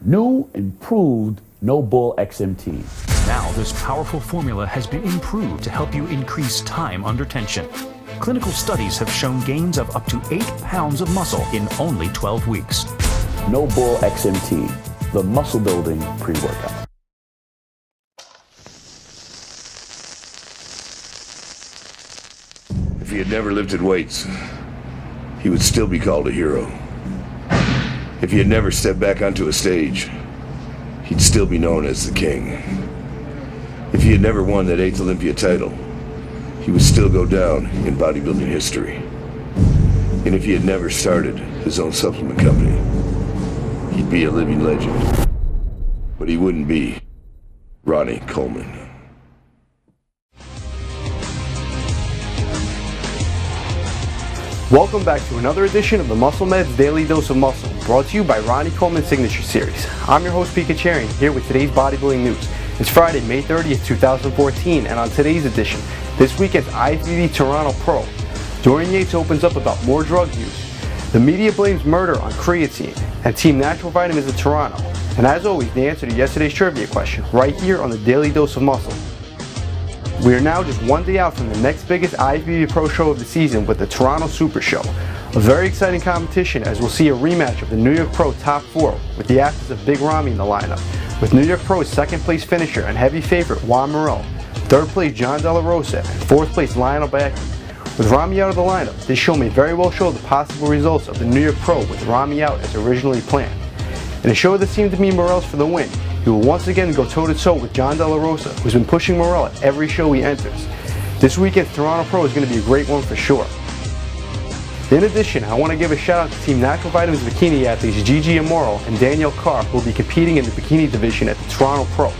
New, improved No Bull XMT. Now this powerful formula has been improved to help you increase time under tension. Clinical studies have shown gains of up to 8 pounds of muscle in only 12 weeks. No Bull XMT, the muscle building pre-workout. If he had never lifted weights, he would still be called a hero. If he had never stepped back onto a stage, he'd still be known as the king. If he had never won that 8th Olympia title, he would still go down in bodybuilding history. And if he had never started his own supplement company, he'd be a living legend. But he wouldn't be Ronnie Coleman. Welcome back to another edition of the Muscle Meds Daily Dose of Muscle, brought to you by Ronnie Coleman Signature Series. I'm your host, Pete Kacharian, here with today's bodybuilding news. It's Friday, May 30th, 2014, and on today's edition, this weekend's IFBB Toronto Pro, Dorian Yates opens up about more drug use, the media blames murder on creatine, and Team Natural Vitamins of Toronto. And as always, the answer to yesterday's trivia question, right here on the Daily Dose of Muscle. We are now just one day out from the next biggest IFBB Pro show of the season with the Toronto Super Show. A very exciting competition as we'll see a rematch of the New York Pro Top 4 with the absence of Big Ramy in the lineup, with New York Pro's second place finisher and heavy favorite Juan Morel, third place John De La Rosa, and fourth place Lionel Backlund. With Ramy out of the lineup, this show may very well show the possible results of the New York Pro with Ramy out as originally planned. In a show that seemed to be Morel's for the win, he will once again go toe-to-toe with John De La Rosa, who's been pushing Morel at every show he enters. This weekend's Toronto Pro is going to be a great one for sure. In addition, I want to give a shout out to Team Natural Vitamins bikini athletes Gigi Amoro and Danielle Carr, who will be competing in the bikini division at the Toronto Pro.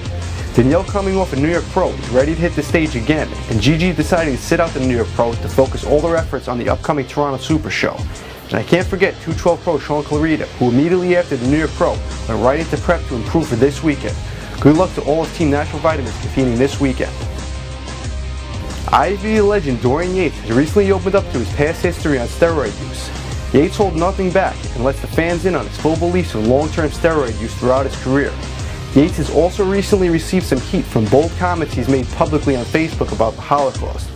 Danielle, coming off a New York Pro, is ready to hit the stage again, and Gigi deciding to sit out the New York Pro to focus all their efforts on the upcoming Toronto Super Show. And I can't forget 212 Pro Sean Clarita, who immediately after the New York Pro went right into prep to improve for this weekend. Good luck to all of Team Natural Vitamins competing this weekend. IFBB legend Dorian Yates has recently opened up to his past history on steroid use. Yates holds nothing back and lets the fans in on his full beliefs in long-term steroid use throughout his career. Yates has also recently received some heat from bold comments he's made publicly on Facebook about the Holocaust.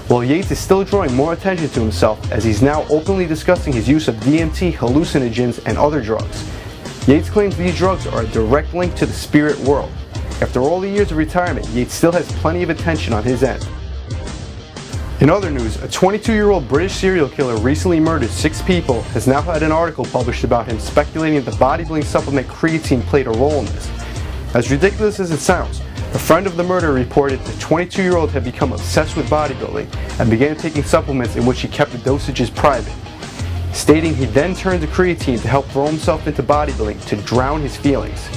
While Yates is still drawing more attention to himself as he's now openly discussing his use of DMT, hallucinogens, and other drugs. Yates claims these drugs are a direct link to the spirit world. After all the years of retirement, Yates still has plenty of attention on his end. In other news, a 22-year-old British serial killer recently murdered 6 people has now had an article published about him speculating that the bodybuilding supplement creatine played a role in this. As ridiculous as it sounds, a friend of the murderer reported the 22-year-old had become obsessed with bodybuilding and began taking supplements in which he kept the dosages private, stating he then turned to creatine to help throw himself into bodybuilding to drown his feelings.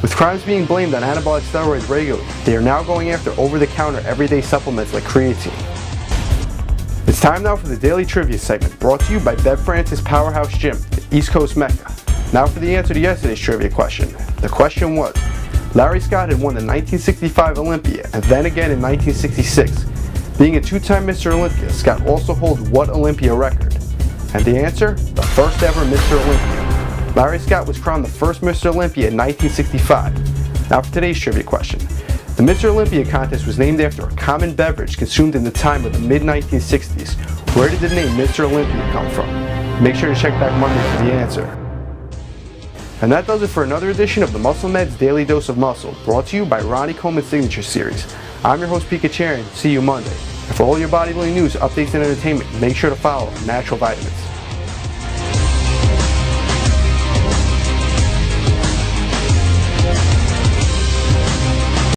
With crimes being blamed on anabolic steroids regularly, they are now going after over-the-counter everyday supplements like creatine. It's time now for the Daily Trivia segment, brought to you by Bev Francis Powerhouse Gym, the East Coast Mecca. Now for the answer to yesterday's trivia question. The question was, Larry Scott had won the 1965 Olympia and then again in 1966. Being a 2-time Mr. Olympia, Scott also holds what Olympia record? And the answer? The first ever Mr. Olympia. Larry Scott was crowned the first Mr. Olympia in 1965. Now for today's trivia question. The Mr. Olympia contest was named after a common beverage consumed in the time of the mid-1960s. Where did the name Mr. Olympia come from? Make sure to check back Monday for the answer. And that does it for another edition of the Muscle Meds Daily Dose of Muscle, brought to you by Ronnie Coleman Signature Series. I'm your host, Pete Kacharian. See you Monday. And for all your bodybuilding news, updates, and entertainment, make sure to follow Natural Vitamins.